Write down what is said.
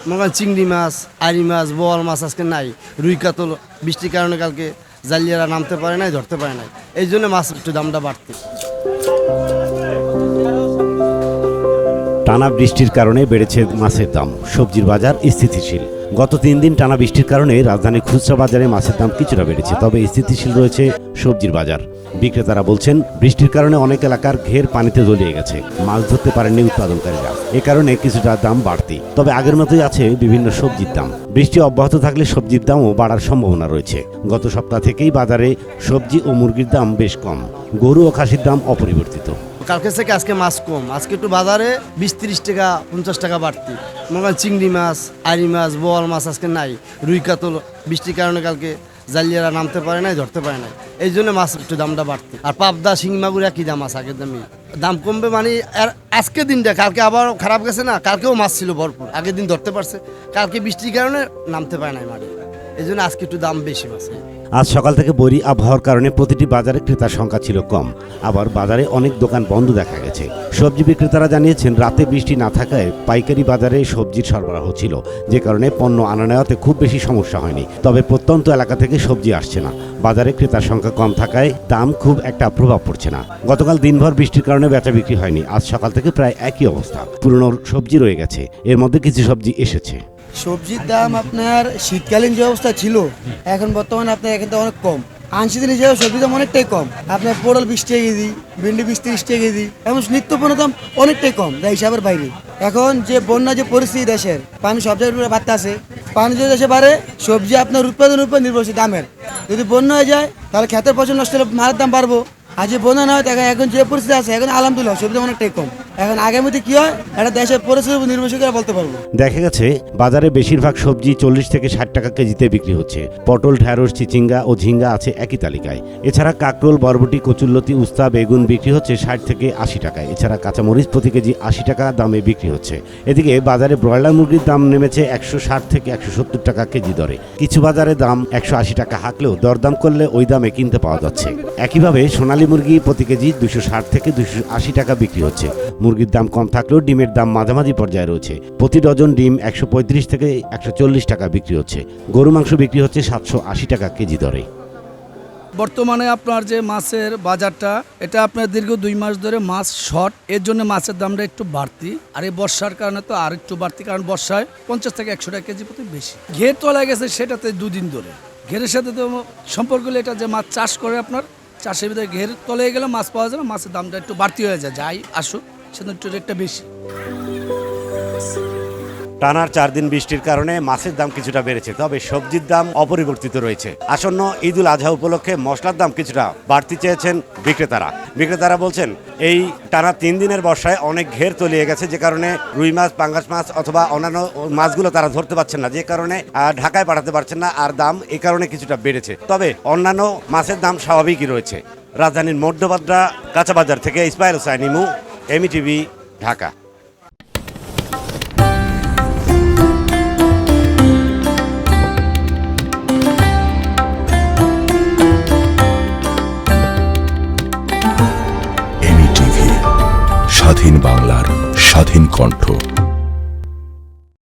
মনে করেন চিংড়ি মাছ, আড়ি মাছ, বোয়াল মাছ আজকে নাই, রুই কাতল বৃষ্টির কারণে কালকে জালিয়ারা নামতে পারে নাই, ধরতে পারে নাই, এই জন্য মাছ একটু দামটা বাড়তি। টানা বৃষ্টির কারণে বেড়েছে মাছের দাম, সবজির বাজার স্থিতিশীল। গত 3 দিন টানা বৃষ্টির কারণে রাজধানীর খুচরা বাজারে মাছের দাম কিছুটা বেড়েছে, তবে স্থিতিশীল রয়েছে সবজির বাজার। বিক্রেতারা বলছেন, বৃষ্টির কারণে অনেক এলাকার ঘের পানিতে তলিয়ে গেছে, মাছ ধরতে পারেননি উৎপাদনকারীরা, এ কারণে কিছুটা দাম বাড়তি। তবে আগের মতোই আছে বিভিন্ন সবজির দাম। বৃষ্টি অব্যাহত থাকলে সবজির দামও বাড়ার সম্ভাবনা রয়েছে। গত সপ্তাহ থেকেই বাজারে সবজি ও মুরগির দাম বেশ কম, গরু ও খাসির দাম অপরিবর্তিত। কালকে থেকে আজকে মাছ কম, আজকে একটু বাজারে 20-30 টাকা 50 টাকা বাড়তি। মনে করেন চিংড়ি মাছ, আড়ি মাছ, বোয়াল মাছ আজকে নাই, রুই কাতল বৃষ্টির কারণে কালকে জালিয়ারা নামতে পারে নাই, ধরতে পারে নাই, এই জন্য মাছ একটু দামটা বাড়তি। আর পাবদা, শিঙি মাগুর একই দাম আছে, আগের দামই দাম কমবে মানে। আর আজকে দিনটা কালকে আবার খারাপ গেছে না, কালকেও মাছ ছিল ভরপুর, আগের দিন ধরতে পারছে, কালকে বৃষ্টির কারণে নামতে পারে নাই মাঠে, এই জন্য আজকে একটু দাম বেশি মাছে। আজ সকাল থেকে বৈরী আবহাওয়ার কারণে প্রতিটি বাজারে ক্রেতার সংখ্যা ছিল কম, আবার বাজারে অনেক দোকান বন্ধ দেখা গেছে। সবজি বিক্রেতারা জানিয়েছেন, রাতে বৃষ্টি না থাকায় পাইকারি বাজারে সবজির সরবরাহ ছিল, যে কারণে পণ্য আনা নেওয়াতে খুব বেশি সমস্যা হয়নি। তবে প্রত্যন্ত এলাকা থেকে সবজি আসছে না, বাজারে ক্রেতার সংখ্যা কম থাকায় দাম খুব একটা প্রভাব পড়ছে না। গতকাল দিনভর বৃষ্টির কারণে বেচা বিক্রি হয়নি, আজ সকাল থেকে প্রায় একই অবস্থা। পুরনো সবজি রয়ে গেছে, এর মধ্যে কিছু সবজি এসেছে। সবজির দাম আপনার শীতকালীন যে অবস্থা ছিল, এখন বর্তমানে আপনার এখান থেকে অনেক কম। আনশীতল হিসেবে সবজির দাম অনেকটাই কম। আপনার পটল 20 টাকা কেজি, ভেন্ডি 20-30 টাকা কেজি, এবং নিত্য পণ্য দাম অনেকটাই কম, তাই হিসাবের বাইরে। এখন যে বন্যা যে পরিস্থিতি দেশের, পানি সব জায়গায় উপরে বাড়তে আছে, পানি যদি দেশে বাড়ে, সবজি আপনার উৎপাদনের উপর নির্ভরশীল দামের। যদি বন্যা হয়ে যায় তাহলে ক্ষেতের ফসল নষ্ট হলে মালের দাম বাড়বো। আর যে বন্যা না হয়, এখন যে পরিস্থিতি আছে, এখন আলহামদুলিল্লাহ সবজি দাম অনেকটাই কম। এখন আগামীতে কি হয়, এটা দেশের পরিস্থিতির উপর নির্ভরশীল করে বলতে পারবো। দেখা গেছে বাজারে বেশিরভাগ সবজি 40 থেকে 60 টাকা কেজিতে বিক্রি হচ্ছে। পটল, ঢ্যাঁড়স, চিচিঙ্গা ও ঝিঙ্গা আছে একই তালিকায়। এছাড়া কাকরোল, বরবটি, কচুরলতি, উস্তা, বেগুন বিক্রি হচ্ছে 60 থেকে 80 টাকায়। এছাড়া কাঁচামরিচ প্রতি কেজি 80 টাকা দামে বিক্রি হচ্ছে। এদিকে বাজারে ব্রয়লার মুরগির দাম নেমেছে 160 থেকে 170 টাকা কেজি দরে। কিছু বাজারে দাম 180 টাকা হাঁকলেও দরদাম করলে ওই দামে কিনতে পাওয়া যাচ্ছে। একইভাবে সোনালী মুরগি প্রতি কেজি 260 থেকে 280 টাকা বিক্রি হচ্ছে। মুরগির দাম কম থাকলেও ডিমের দাম মাঝামাঝি পর্যায়ে রয়েছে। প্রতি ডজন ডিম 135 থেকে 140 টাকা বিক্রি হচ্ছে। গরু মাংস বিক্রি হচ্ছে 780 টাকা কেজি দরে। বর্তমানে আপনার যে মাছের বাজারটা, এটা আপনার দীর্ঘ 2 মাস ধরে মাছ শর্ট, এর জন্য মাছের দামটা একটু বাড়তি। আর এই বর্ষার কারণে তো আর একটু বাড়তি, কারণ বর্ষায় 50 থেকে 100 টাকা কেজি প্রতি বেশি। ঘের তলায় গেছে, সেটাতে 2 দিন ধরে। ঘেরের সাথে তো সম্পর্ক হলে, এটা যে মাছ চাষ করে, আপনার চাষের ভিতরে ঘের তলে গেলে মাছ পাওয়া যায় না, মাছের দামটা একটু বাড়তি হয়ে যায়, যাই আসুক সেটা একটু রেটটা বেশি। টানার 4 দিন বৃষ্টির কারণে মাছের দাম কিছুটা বেড়েছে, তবে সবজির দাম অপরিবর্তিত রয়েছে। আসন্ন ঈদুল আজহা উপলক্ষে মশলার দাম কিছুটা বাড়তি চেয়েছেন বিক্রেতারা বলছেন, এই টানা 3 দিনের বর্ষায় অনেক ঘের তলিয়ে গেছে, যে কারণে রুই মাছ, পাঙ্গাস মাছ অথবা অন্যান্য মাছগুলো তারা ধরতে পারছেন না, যে কারণে ঢাকায় পাঠাতে পারছেন না, আর দাম এই কারণে কিছুটা বেড়েছে। তবে অন্যান্য মাছের দাম স্বাভাবিকই রয়েছে। রাজধানীর মধ্যবাড্ডা কাঁচা বাজার থেকে ইসমাইল হোসাইন ইমু, এমইটিভি, ঢাকা। স্বাধীন বাংলার স্বাধীন কণ্ঠ।